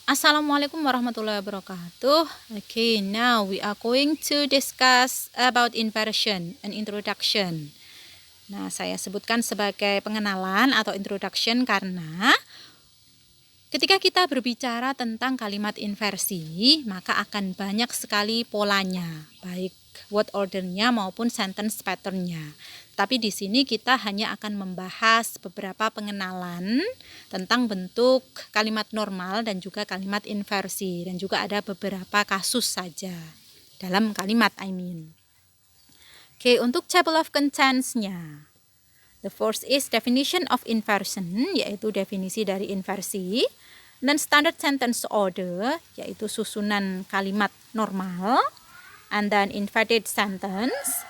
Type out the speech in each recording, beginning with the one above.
Assalamualaikum warahmatullahi wabarakatuh. Okay, now we are going to discuss about inversion, an introduction. Nah, saya sebutkan sebagai pengenalan atau introduction karena ketika kita berbicara tentang kalimat inversi, maka akan banyak sekali polanya, baik word ordernya maupun sentence patternnya. Tapi di sini kita hanya akan membahas beberapa pengenalan tentang bentuk kalimat normal dan juga kalimat inversi, dan juga ada beberapa kasus saja dalam kalimat Oke, untuk table of contents-nya. The first is definition of inversion, yaitu definisi dari inversi. Dan standard sentence order, yaitu susunan kalimat normal. And then inverted sentence,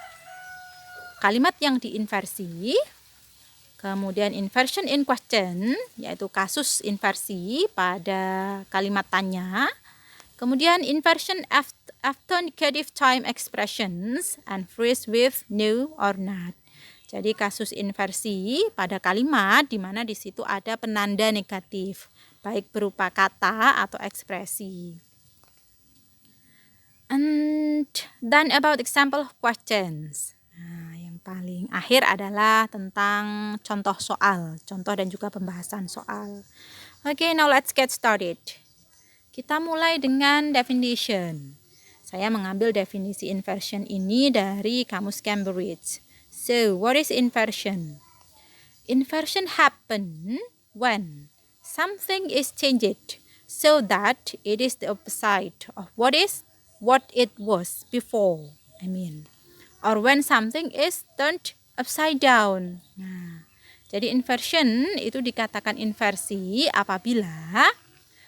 kalimat yang diinversi. Kemudian inversion in question, yaitu kasus inversi pada kalimat tanya. Kemudian inversion after negative time expressions and phrase with no or not. Jadi kasus inversi pada kalimat di mana di situ ada penanda negatif, baik berupa kata atau ekspresi. And then about example of questions. Nah, yang paling akhir adalah tentang contoh soal, contoh dan juga pembahasan soal. Okay, now let's get started. Kita mulai dengan definition. Saya mengambil definisi inversion ini dari Kamus Cambridge. So, what is inversion? Inversion happen when something is changed so that it is the opposite of what it was before. Or when something is turned upside down. Nah, jadi inversion itu dikatakan inversi apabila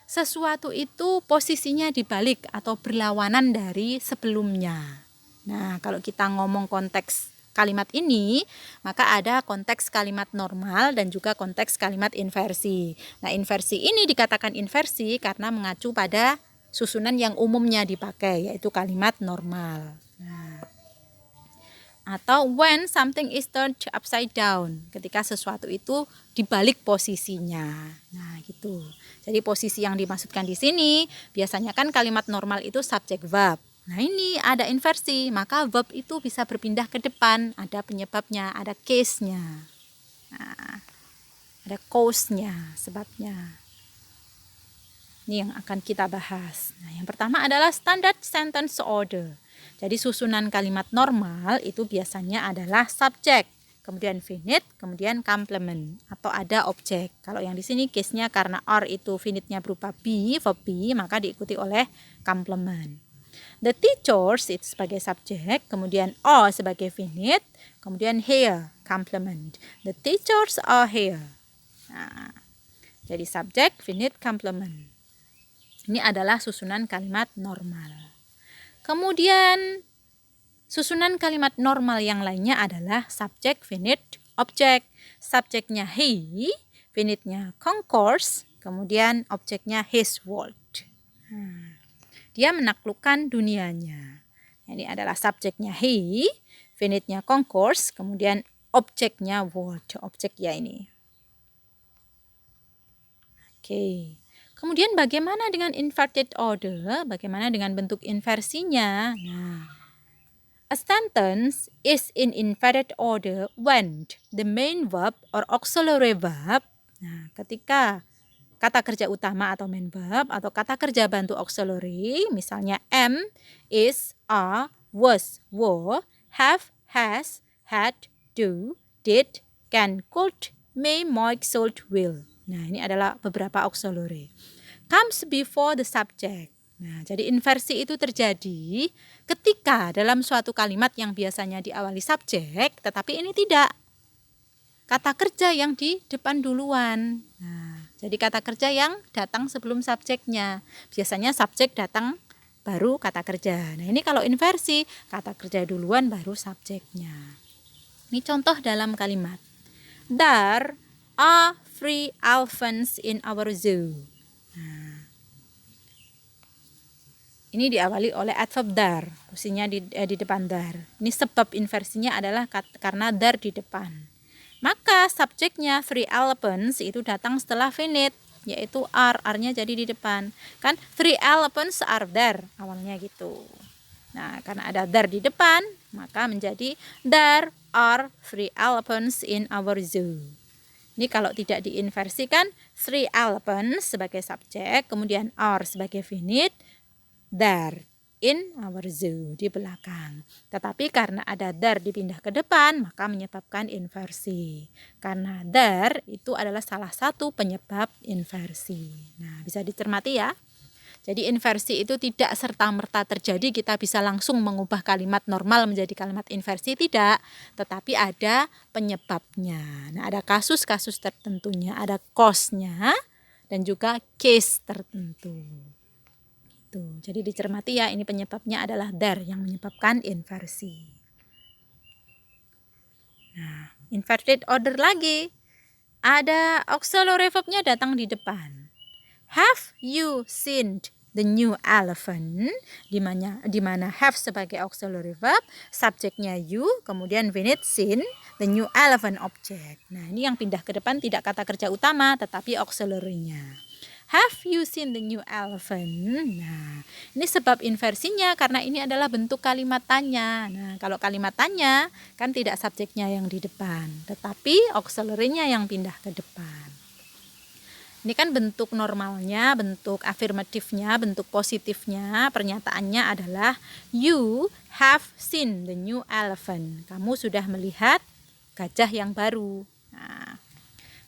sesuatu itu posisinya dibalik atau berlawanan dari sebelumnya. Nah, kalau kita ngomong konteks kalimat ini, maka ada konteks kalimat normal dan juga konteks kalimat inversi. Nah, inversi ini dikatakan inversi karena mengacu pada susunan yang umumnya dipakai, yaitu kalimat normal. Nah, atau when something is turned upside down, ketika sesuatu itu dibalik posisinya. Nah, gitu. Jadi posisi yang dimaksudkan di sini biasanya kan kalimat normal itu subject verb. Nah, ini ada inversi, maka verb itu bisa berpindah ke depan, ada penyebabnya, ada case-nya. Nah, ada cause-nya, sebabnya. Ini yang akan kita bahas. Nah, yang pertama adalah standard sentence order. Jadi susunan kalimat normal itu biasanya adalah subject, kemudian finite, kemudian complement atau ada objek. Kalau yang di sini case-nya karena are itu finite-nya berupa be, verb be, maka diikuti oleh complement. The teachers itu sebagai subjek, kemudian are sebagai finite, kemudian here complement. The teachers are here. Nah, jadi subjek, finite, complement. Ini adalah susunan kalimat normal. Kemudian susunan kalimat normal yang lainnya adalah subjek, finite, objek. Subjeknya he, finite-nya concourse, kemudian objeknya his world. Dia menaklukkan dunianya. Ini adalah subjeknya he, finite-nya concourse, kemudian objeknya world, objek ya ini. Oke. Kemudian bagaimana dengan inverted order? Bagaimana dengan bentuk inversinya? Nah, a sentence is in inverted order when the main verb or auxiliary verb. Nah, ketika kata kerja utama atau main verb atau kata kerja bantu auxiliary, misalnya am, is, are, was, were, have, has, had, do, did, can, could, may, might, should, will. Nah, ini adalah beberapa auxiliary. Comes before the subject. Nah, jadi inversi itu terjadi ketika dalam suatu kalimat yang biasanya diawali subjek, tetapi ini tidak. Kata kerja yang di depan duluan. Nah, jadi kata kerja yang datang sebelum subjeknya. Biasanya subjek datang baru kata kerja. Nah, ini kalau inversi, kata kerja duluan baru subjeknya. Ini contoh dalam kalimat. There are 3 elephants in our zoo. Nah, ini diawali oleh adverb there, posisinya di depan there. Ini sebab inversinya adalah karena there di depan. Maka subjeknya 3 elephants itu datang setelah finite. yaitu are. Are-nya jadi di depan. Kan 3 elephants are there awalnya gitu. Nah, karena ada there di depan, maka menjadi there are 3 elephants in our zoo. Ini kalau tidak diinversikan, 3 elephants sebagai subjek, kemudian are sebagai finite, there in our zoo di belakang. Tetapi karena ada there dipindah ke depan, maka menyebabkan inversi. Karena there itu adalah salah satu penyebab inversi. Nah, bisa dicermati ya. Jadi inversi itu tidak serta-merta terjadi kita bisa langsung mengubah kalimat normal menjadi kalimat inversi, tidak. Tetapi ada penyebabnya. Nah, ada kasus-kasus tertentunya, ada cause-nya dan juga case tertentu. Itu. Jadi dicermati ya, ini penyebabnya adalah there yang menyebabkan inversi. Nah, inverted order lagi. Ada auxiliary verb-nya datang di depan. Have you seen the new elephant? Di mana have sebagai auxiliary verb, subjeknya you, kemudian finite seen, the new elephant object. Nah, ini yang pindah ke depan tidak kata kerja utama, tetapi auxiliary-nya. Have you seen the new elephant? Nah, ini sebab inversinya karena ini adalah bentuk kalimat tanya. Nah, kalau kalimat tanya kan tidak subjeknya yang di depan, tetapi auxiliary-nya yang pindah ke depan. Ini kan bentuk normalnya, bentuk afirmatifnya, bentuk positifnya, pernyataannya adalah you have seen the new elephant. Kamu sudah melihat gajah yang baru. Nah,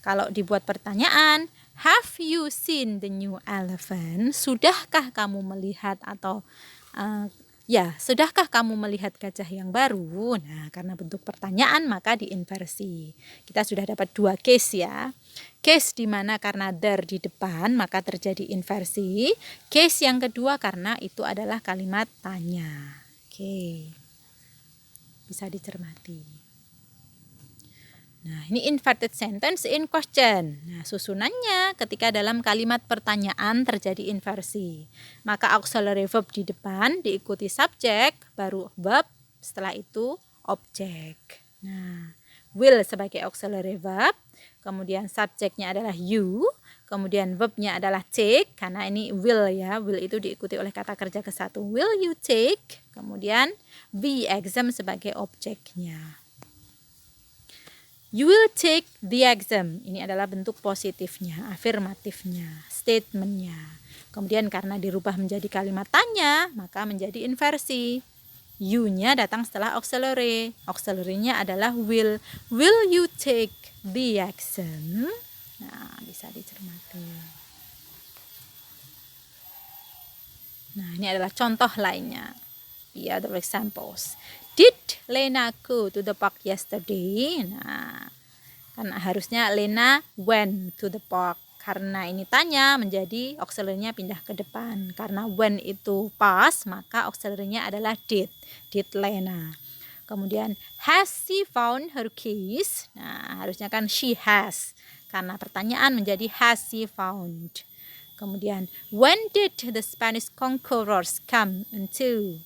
kalau dibuat pertanyaan, have you seen the new elephant? Sudahkah kamu melihat atau sudahkah kamu melihat gajah yang baru? Nah, karena bentuk pertanyaan maka diinversi. Kita sudah dapat 2 case ya. Case di mana karena there di depan maka terjadi inversi. Case yang kedua karena itu adalah kalimat tanya. Oke. Bisa dicermati. Nah, ini inverted sentence in question. Nah, susunannya ketika dalam kalimat pertanyaan terjadi inversi, maka auxiliary verb di depan diikuti subjek, baru verb, setelah itu objek. Nah, will sebagai auxiliary verb, kemudian subjeknya adalah you, kemudian verbnya adalah take, karena ini will ya, will itu diikuti oleh kata kerja ke satu, will you take, kemudian be exam sebagai objeknya. You will take the exam. Ini adalah bentuk positifnya, afirmatifnya, statementnya. Kemudian karena dirubah menjadi kalimat tanya, maka menjadi inversi. You-nya datang setelah auxiliary. Auxiliary-nya adalah will. Will you take the exam? Nah, bisa dicermati. Nah, ini adalah contoh lainnya. The other examples. Did Lena go to the park yesterday? Nah, kan harusnya Lena went to the park. Karena ini tanya menjadi auxiliary-nya pindah ke depan. Karena when itu past, maka auxiliary-nya adalah did. Did Lena. Kemudian has she found her keys? Nah, harusnya kan she has. Karena pertanyaan menjadi has she found. Kemudian when did the Spanish conquerors come into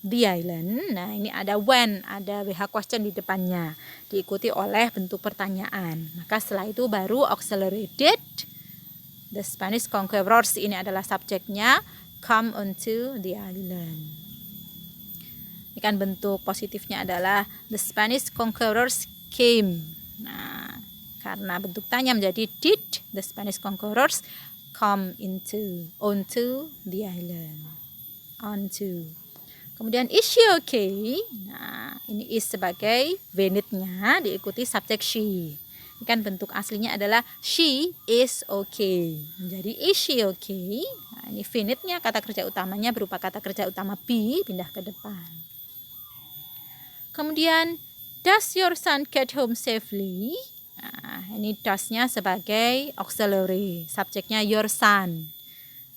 the island? Nah, ini ada when, ada WH question di depannya, diikuti oleh bentuk pertanyaan. Maka setelah itu baru auxiliary did. The Spanish conquerors ini adalah subjeknya, come onto the island. Ini kan bentuk positifnya adalah the Spanish conquerors came. Nah, karena bentuk tanya menjadi did the Spanish conquerors come onto the island. Onto. Kemudian is she okay? Nah, ini is sebagai venitnya diikuti subjek she. Ini kan bentuk aslinya adalah she is okay. Jadi is she okay? Nah, ini venitnya kata kerja utamanya berupa kata kerja utama be pindah ke depan. Kemudian does your son get home safely? Nah, ini does-nya sebagai auxiliary, subjeknya your son.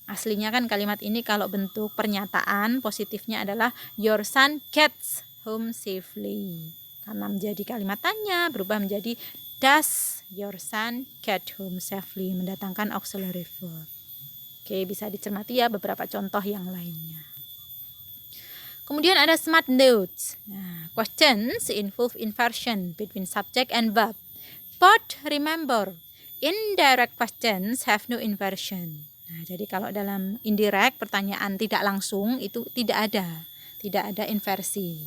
Aslinya kan kalimat ini kalau bentuk pernyataan positifnya adalah your son gets home safely. Karena menjadi kalimat tanya berubah menjadi does your son get home safely, mendatangkan auxiliary verb. Oke, bisa dicermati ya beberapa contoh yang lainnya. Kemudian ada smart notes. Nah, questions involve inversion between subject and verb. But remember, indirect questions have no inversion. Nah, jadi kalau dalam indirect, pertanyaan tidak langsung itu tidak ada inversi.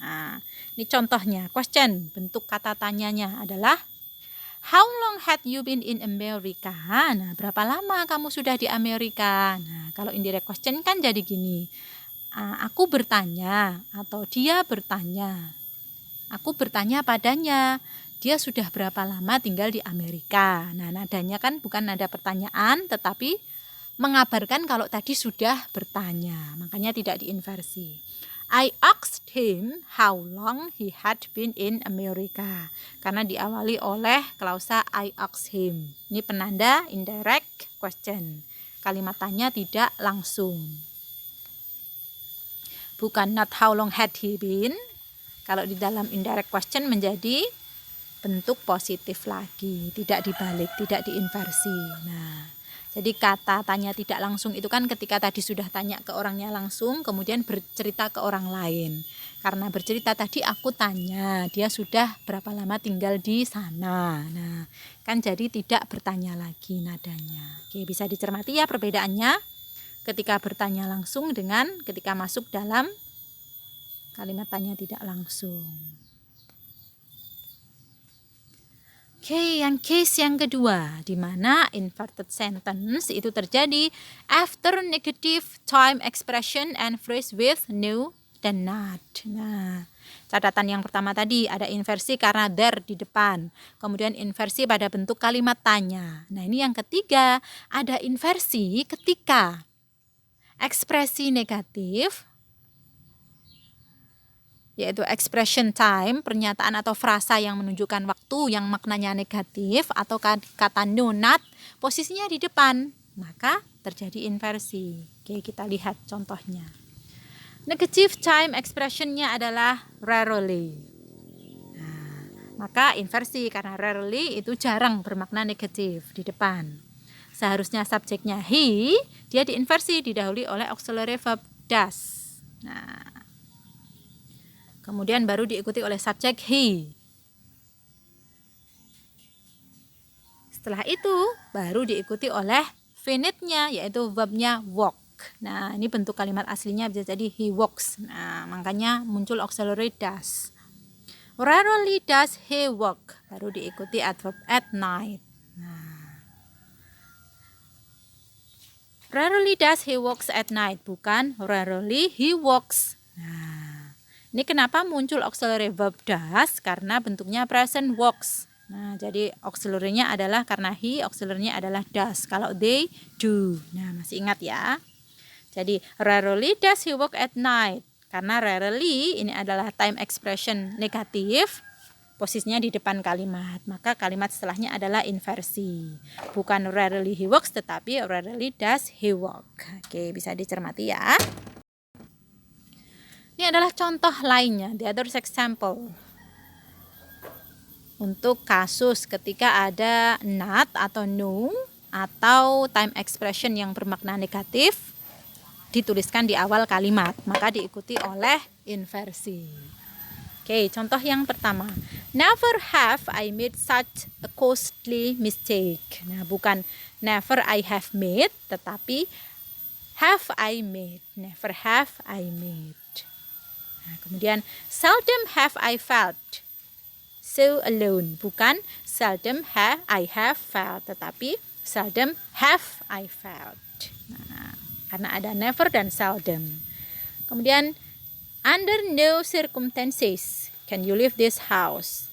Nah, ini contohnya, question, bentuk kata tanyanya adalah how long had you been in America? Nah, berapa lama kamu sudah di Amerika? Nah, kalau indirect question kan jadi gini, aku bertanya atau dia bertanya. Aku bertanya padanya, dia sudah berapa lama tinggal di Amerika? Nah, nadanya kan bukan nada pertanyaan, tetapi mengabarkan kalau tadi sudah bertanya. Makanya tidak diinversi. I asked him how long he had been in America. Karena diawali oleh klausa I asked him. Ini penanda indirect question. Kalimat tanya tidak langsung. Bukan not how long had he been. Kalau di dalam indirect question menjadi bentuk positif lagi, tidak dibalik, tidak diinversi. Nah, jadi kata tanya tidak langsung itu kan ketika tadi sudah tanya ke orangnya langsung, kemudian bercerita ke orang lain. Karena bercerita tadi aku tanya, dia sudah berapa lama tinggal di sana. Nah, kan jadi tidak bertanya lagi nadanya. Oke, bisa dicermati ya perbedaannya ketika bertanya langsung dengan ketika masuk dalam kalimat tanya tidak langsung. Oke, yang case yang kedua, di mana inverted sentence itu terjadi after negative time expression and phrase with no dan not. Nah, catatan yang pertama tadi ada inversi karena there di depan. Kemudian inversi pada bentuk kalimat tanya. Nah, ini yang ketiga, ada inversi ketika ekspresi negatif, yaitu expression time, pernyataan atau frasa yang menunjukkan waktu yang maknanya negatif, atau kata no not posisinya di depan, maka terjadi inversi. Oke, kita lihat contohnya. Negative time expressionnya adalah rarely. Nah, maka inversi karena rarely itu jarang bermakna negatif di depan. Seharusnya subjeknya he, dia diinversi didahului oleh auxiliary verb does. Nah, kemudian baru diikuti oleh subjek he. Setelah itu baru diikuti oleh finite-nya, yaitu verbnya walk. Nah, ini bentuk kalimat aslinya bisa jadi he walks. Nah, makanya muncul auxiliary does. Rarely does he walk. Baru diikuti adverb at night. Nah, rarely does he walks at night. Bukan rarely he walks. Nah, ini kenapa muncul auxiliary verb does? Karena bentuknya present walks. Nah, jadi auxiliary-nya adalah karena he, auxiliary-nya adalah does. Kalau they, do. Nah, masih ingat ya. Jadi, rarely does he walk at night. Karena rarely ini adalah time expression negatif, posisinya di depan kalimat. Maka kalimat setelahnya adalah inversi. Bukan rarely he walks, tetapi rarely does he walk. Oke, bisa dicermati ya. Ini adalah contoh lainnya, the other example. Untuk kasus ketika ada not atau no atau time expression yang bermakna negatif dituliskan di awal kalimat, maka diikuti oleh inversi. Oke, contoh yang pertama. Never have I made such a costly mistake. Nah, bukan never I have made, tetapi have I made. Never have I made. Nah, kemudian seldom have I felt so alone. Bukan seldom have I have felt, tetapi seldom have I felt. Nah, karena ada never dan seldom. Kemudian under no circumstances can you leave this house.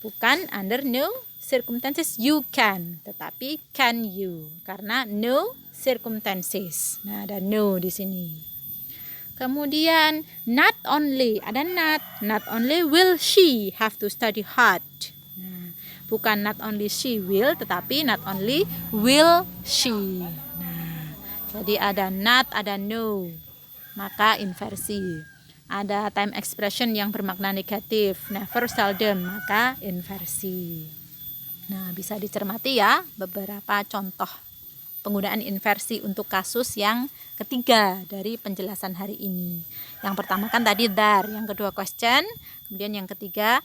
Bukan under no circumstances you can, tetapi can you. Karena no circumstances. Nah, ada no di sini. Kemudian not only, ada not only will she have to study hard. Nah, bukan not only she will, tetapi not only will she. Nah, jadi ada not, ada no, maka inversi. Ada time expression yang bermakna negatif, never, seldom, maka inversi. Nah, bisa dicermati ya beberapa contoh penggunaan inversi untuk kasus yang ketiga dari penjelasan hari ini. Yang pertama kan tadi there, yang kedua question, kemudian yang ketiga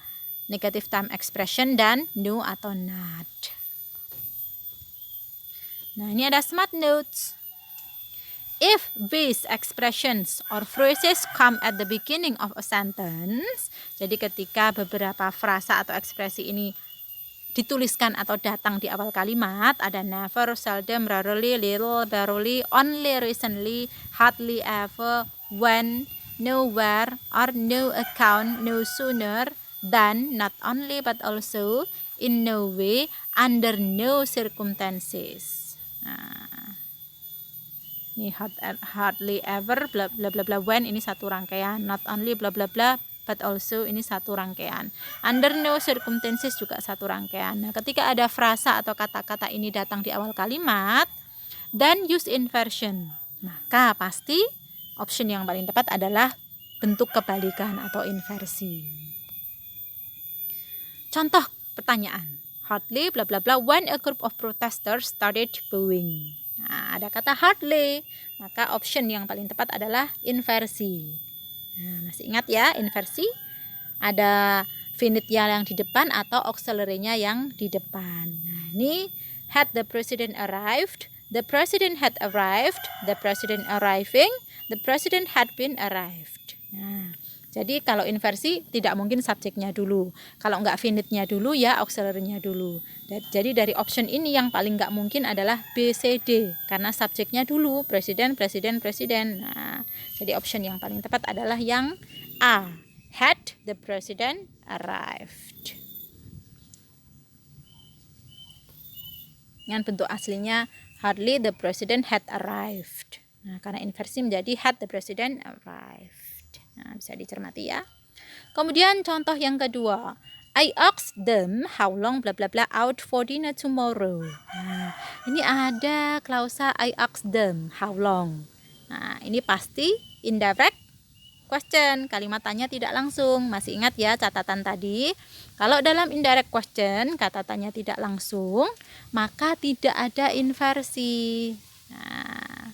negative time expression dan no atau not. Nah, ini ada smart notes. If these expressions or phrases come at the beginning of a sentence, jadi ketika beberapa frasa atau ekspresi ini dituliskan atau datang di awal kalimat, ada never, seldom, rarely, little, barely, only, recently, hardly ever, when, nowhere, or no account, no sooner, than, not only but also, in no way, under no circumstances. Nah, ini hardly ever, bla bla bla bla, when ini satu rangkaian, not only bla bla bla but also ini satu rangkaian, under no circumstances juga satu rangkaian. Nah, ketika ada frasa atau kata-kata ini datang di awal kalimat dan use inversion, maka pasti option yang paling tepat adalah bentuk kebalikan atau inversi. Contoh pertanyaan, hardly bla bla bla when a group of protesters started booing. Nah, ada kata hardly, maka option yang paling tepat adalah inversi. Nah, masih ingat ya, inversi ada finitnya yang di depan atau auxiliary-nya yang di depan. Nah, ini had the president arrived, the president had arrived, the president arriving, the president had been arrived. Nah, jadi kalau inversi tidak mungkin subjeknya dulu. Kalau nggak finitnya dulu ya auxiliary-nya dulu. Jadi dari option ini yang paling nggak mungkin adalah B, C, D. Karena subjeknya dulu, presiden, presiden, presiden. Nah, jadi option yang paling tepat adalah yang A. Had the president arrived. Dengan bentuk aslinya hardly the president had arrived. Nah, karena inversi menjadi had the president arrived. Nah, bisa dicermati ya. Kemudian contoh yang kedua, I asked them how long bla bla bla out for dinner tomorrow. Nah, ini ada klausa I asked them how long. Nah, ini pasti indirect question, kalimat tanya tidak langsung. Masih ingat ya catatan tadi? Kalau dalam indirect question, kata tanya tidak langsung, maka tidak ada inversi. Nah,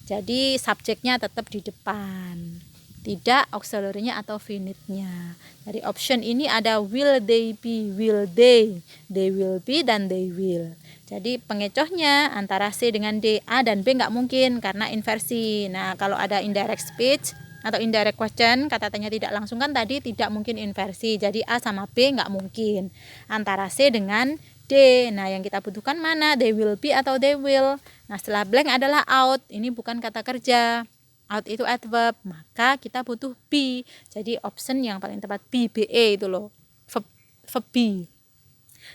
jadi subjeknya tetap di depan, tidak auxiliary-nya atau finitnya. Dari option ini ada will they be, will they will be, dan they will. Jadi pengecohnya antara C dengan D, A dan B nggak mungkin karena inversi. Nah, kalau ada indirect speech atau indirect question, kata tanya tidak langsung kan tadi tidak mungkin inversi. Jadi A sama B nggak mungkin. Antara C dengan D. Nah, yang kita butuhkan mana? They will be atau they will. Nah, setelah blank adalah out. Ini bukan kata kerja. Out itu adverb, maka kita butuh be. Jadi option yang paling tepat be, be itu loh, verb be.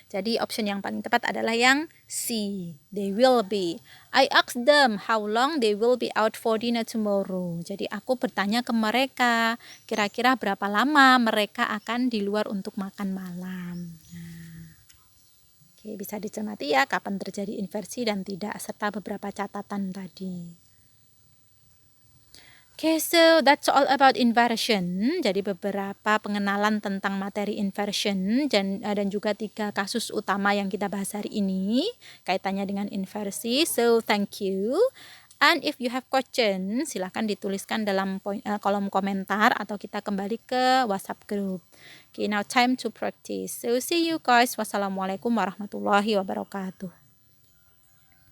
Jadi option yang paling tepat adalah yang C, they will be. I asked them how long they will be out for dinner tomorrow. Jadi aku bertanya ke mereka, kira-kira berapa lama mereka akan di luar untuk makan malam. Nah, oke, bisa dicermati ya kapan terjadi inversi dan tidak, serta beberapa catatan tadi. Okay, so that's all about inversion. Jadi beberapa pengenalan tentang materi inversion dan juga 3 kasus utama yang kita bahas hari ini kaitannya dengan inversi. So thank you. And if you have question, silahkan dituliskan dalam kolom komentar atau kita kembali ke WhatsApp group. Okay, now time to practice. So see you guys. Wassalamualaikum warahmatullahi wabarakatuh.